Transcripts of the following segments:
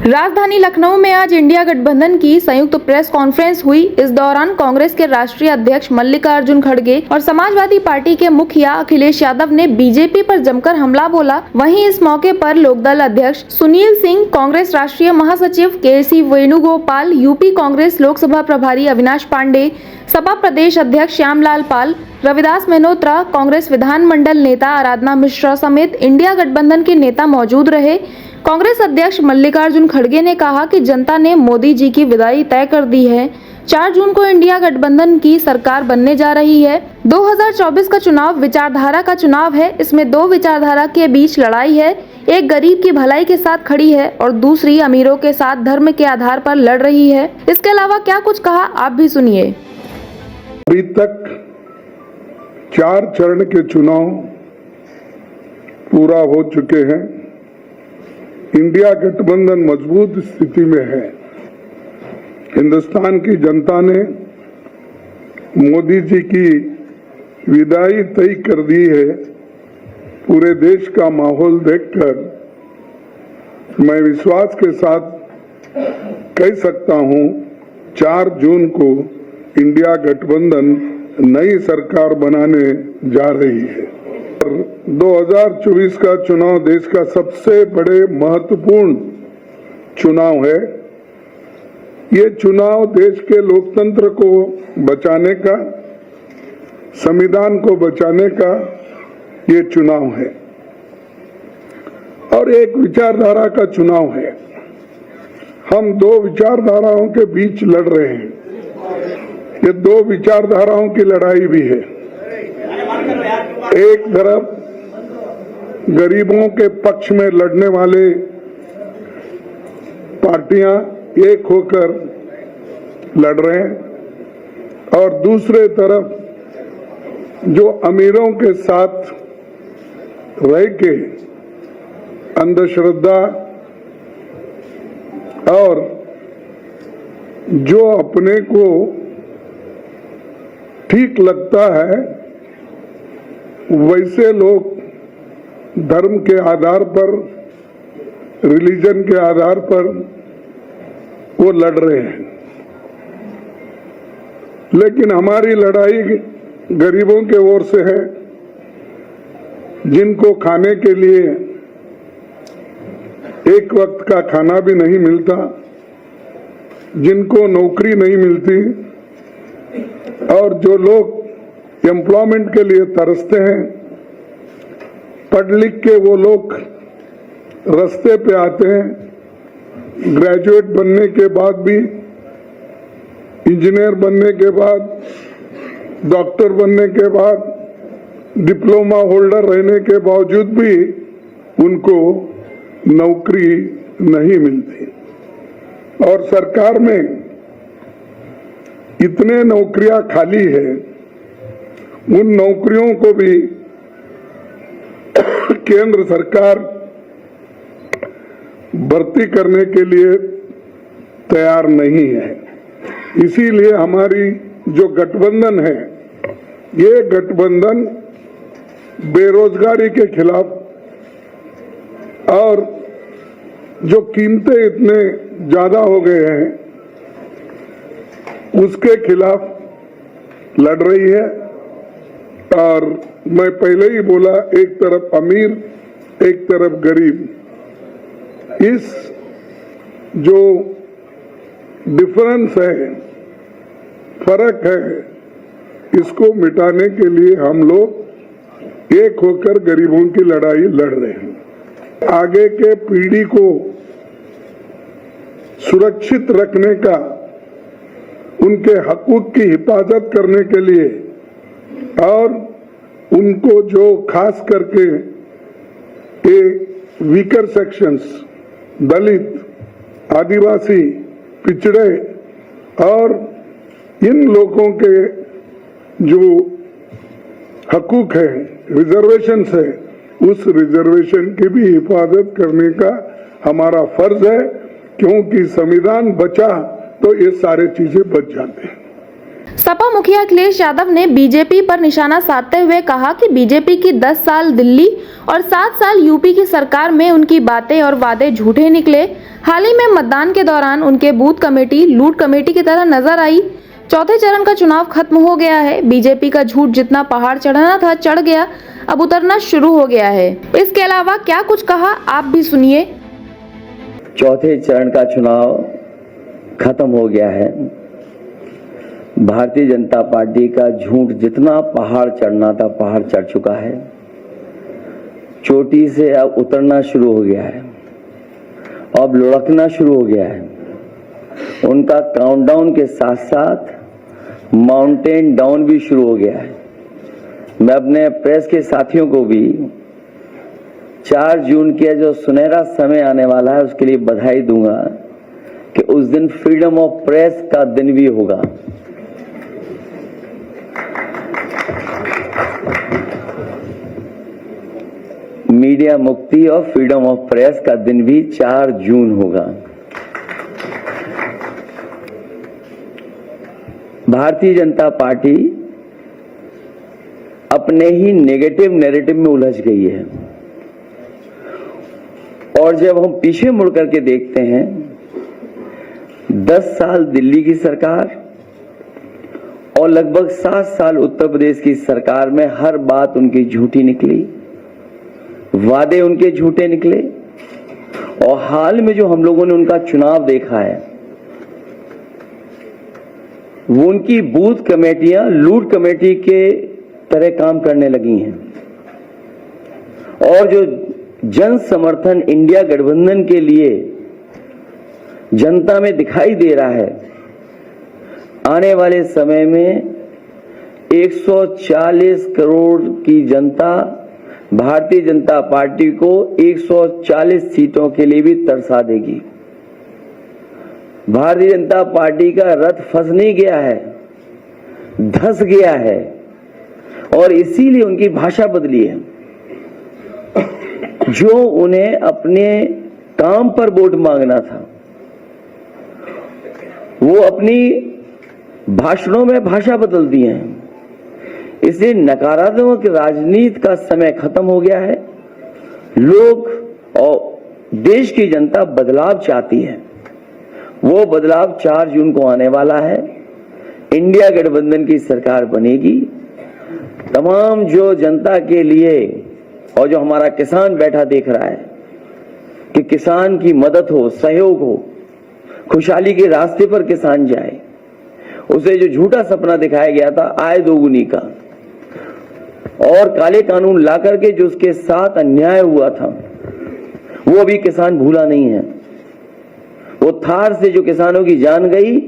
राजधानी लखनऊ में आज इंडिया गठबंधन की संयुक्त प्रेस कॉन्फ्रेंस हुई। इस दौरान कांग्रेस के राष्ट्रीय अध्यक्ष मल्लिकार्जुन खड़गे और समाजवादी पार्टी के मुखिया अखिलेश यादव ने बीजेपी पर जमकर हमला बोला। वहीं इस मौके पर लोकदल अध्यक्ष सुनील सिंह, कांग्रेस राष्ट्रीय महासचिव के.सी. वेणुगोपाल, यूपी कांग्रेस लोकसभा प्रभारी अविनाश पांडे, सपा प्रदेश अध्यक्ष श्यामलाल पाल, रविदास मेहनोत्रा, कांग्रेस विधानमंडल नेता आराधना मिश्रा समेत इंडिया गठबंधन के नेता मौजूद रहे। कांग्रेस अध्यक्ष मल्लिकार्जुन खड़गे ने कहा कि जनता ने मोदी जी की विदाई तय कर दी है। 4 जून को इंडिया गठबंधन की सरकार बनने जा रही है। 2024 का चुनाव विचारधारा का चुनाव है। इसमें 2 विचारधारा के बीच लड़ाई है। एक गरीब की भलाई के साथ खड़ी है और दूसरी अमीरों के साथ धर्म के आधार पर लड़ रही है। इसके अलावा क्या कुछ कहा, आप भी सुनिए। अभी तक 4 चरण के चुनाव पूरा हो चुके हैं। इंडिया गठबंधन मजबूत स्थिति में है। हिंदुस्तान की जनता ने मोदी जी की विदाई तय कर दी है। पूरे देश का माहौल देखकर मैं विश्वास के साथ कह सकता हूं, 4 जून को इंडिया गठबंधन नई सरकार बनाने जा रही है। 2024 का चुनाव देश का सबसे बड़े महत्वपूर्ण चुनाव है। ये चुनाव देश के लोकतंत्र को बचाने का, संविधान को बचाने का ये चुनाव है और एक विचारधारा का चुनाव है। हम 2 विचारधाराओं के बीच लड़ रहे हैं। ये 2 विचारधाराओं की लड़ाई भी है। एक तरफ गरीबों के पक्ष में लड़ने वाले पार्टियां एक होकर लड़ रहे हैं और दूसरे तरफ जो अमीरों के साथ रह के अंधश्रद्धा और जो अपने को ठीक लगता है वैसे लोग धर्म के आधार पर, रिलीजन के आधार पर वो लड़ रहे हैं। लेकिन हमारी लड़ाई गरीबों के ओर से है, जिनको खाने के लिए एक वक्त का खाना भी नहीं मिलता, जिनको नौकरी नहीं मिलती और जो लोग एम्प्लॉयमेंट के लिए तरसते हैं। पढ़ लिख के वो लोग रास्ते पे आते हैं। ग्रेजुएट बनने के बाद भी, इंजीनियर बनने के बाद, डॉक्टर बनने के बाद, डिप्लोमा होल्डर रहने के बावजूद भी उनको नौकरी नहीं मिलती और सरकार में इतने नौकरियां खाली है। उन नौकरियों को भी केंद्र सरकार भर्ती करने के लिए तैयार नहीं है। इसीलिए हमारी जो गठबंधन है, ये गठबंधन बेरोजगारी के खिलाफ और जो कीमतें इतने ज्यादा हो गए हैं उसके खिलाफ लड़ रही है। और मैं पहले ही बोला, एक तरफ अमीर, एक तरफ गरीब। इस जो डिफरेंस है, फर्क है, इसको मिटाने के लिए हम लोग एक होकर गरीबों की लड़ाई लड़ रहे हैं। आगे के पीढ़ी को सुरक्षित रखने का, उनके हकूक की हिफाजत करने के लिए और उनको जो खास करके वीकर सेक्शंस, दलित, आदिवासी, पिछड़े और इन लोगों के जो हकूक है, रिजर्वेशंस है, उस रिजर्वेशन की भी हिफाजत करने का हमारा फर्ज है। क्योंकि संविधान बचा तो ये सारे चीजें बच जाते हैं। सपा मुखिया अखिलेश यादव ने बीजेपी पर निशाना साधते हुए कहा कि बीजेपी की 10 साल दिल्ली और 7 साल यूपी की सरकार में उनकी बातें और वादे झूठे निकले। हाल ही में मतदान के दौरान उनके बूथ कमेटी लूट कमेटी की तरह नजर आई। चौथे चरण का चुनाव खत्म हो गया है। बीजेपी का झूठ जितना पहाड़ चढ़ना था चढ़ गया, अब उतरना शुरू हो गया है। इसके अलावा क्या कुछ कहा, आप भी सुनिए। चौथे चरण का चुनाव खत्म हो गया है। भारतीय जनता पार्टी का झूठ जितना पहाड़ चढ़ना था पहाड़ चढ़ चुका है, चोटी से अब उतरना शुरू हो गया है, अब लुढ़कना शुरू हो गया है। उनका काउंटडाउन के साथ साथ माउंटेन डाउन भी शुरू हो गया है। मैं अपने प्रेस के साथियों को भी 4 जून के जो सुनहरा समय आने वाला है उसके लिए बधाई दूंगा कि उस दिन फ्रीडम ऑफ प्रेस का दिन भी होगा। मीडिया मुक्ति और फ्रीडम ऑफ प्रेस का दिन भी 4 जून होगा। भारतीय जनता पार्टी अपने ही नेगेटिव नैरेटिव में उलझ गई है और जब हम पीछे मुड़ करके देखते हैं 10 साल दिल्ली की सरकार और लगभग 7 साल उत्तर प्रदेश की सरकार में हर बात उनकी झूठी निकली, वादे उनके झूठे निकले। और हाल में जो हम लोगों ने उनका चुनाव देखा है वो उनकी बूथ कमेटियां लूट कमेटी के तरह काम करने लगी हैं और जो जन समर्थन इंडिया गठबंधन के लिए जनता में दिखाई दे रहा है, आने वाले समय में 140 करोड़ की जनता भारतीय जनता पार्टी को 140 सीटों के लिए भी तरसा देगी। भारतीय जनता पार्टी का रथ फंस नहीं गया है, धंस गया है और इसीलिए उनकी भाषा बदली है। जो उन्हें अपने काम पर वोट मांगना था वो अपनी भाषणों में भाषा बदल दी है। इसलिए नकारात्मक राजनीति का समय खत्म हो गया है। लोग और देश की जनता बदलाव चाहती है। वो बदलाव 4 जून को आने वाला है। इंडिया गठबंधन की सरकार बनेगी। तमाम जो जनता के लिए और जो हमारा किसान बैठा देख रहा है कि किसान की मदद हो, सहयोग हो, खुशहाली के रास्ते पर किसान जाए, उसे जो झूठा सपना दिखाया गया था आय दोगुनी का और काले कानून ला करके जो उसके साथ अन्याय हुआ था वो अभी किसान भूला नहीं है। वो थार से जो किसानों की जान गई,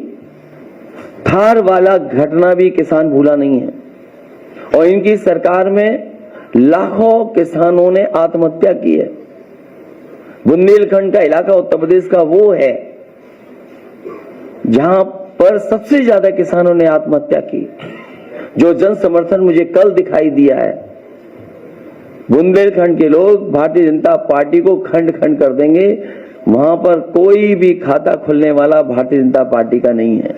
थार वाला घटना भी किसान भूला नहीं है। और इनकी सरकार में लाखों किसानों ने आत्महत्या की है। बुंदेलखंड का इलाका उत्तर प्रदेश का वो है जहां पर सबसे ज्यादा किसानों ने आत्महत्या की। जो जन समर्थन मुझे कल दिखाई दिया है, बुंदेलखंड के लोग भारतीय जनता पार्टी को खंड खंड कर देंगे। वहां पर कोई भी खाता खुलने वाला भारतीय जनता पार्टी का नहीं है।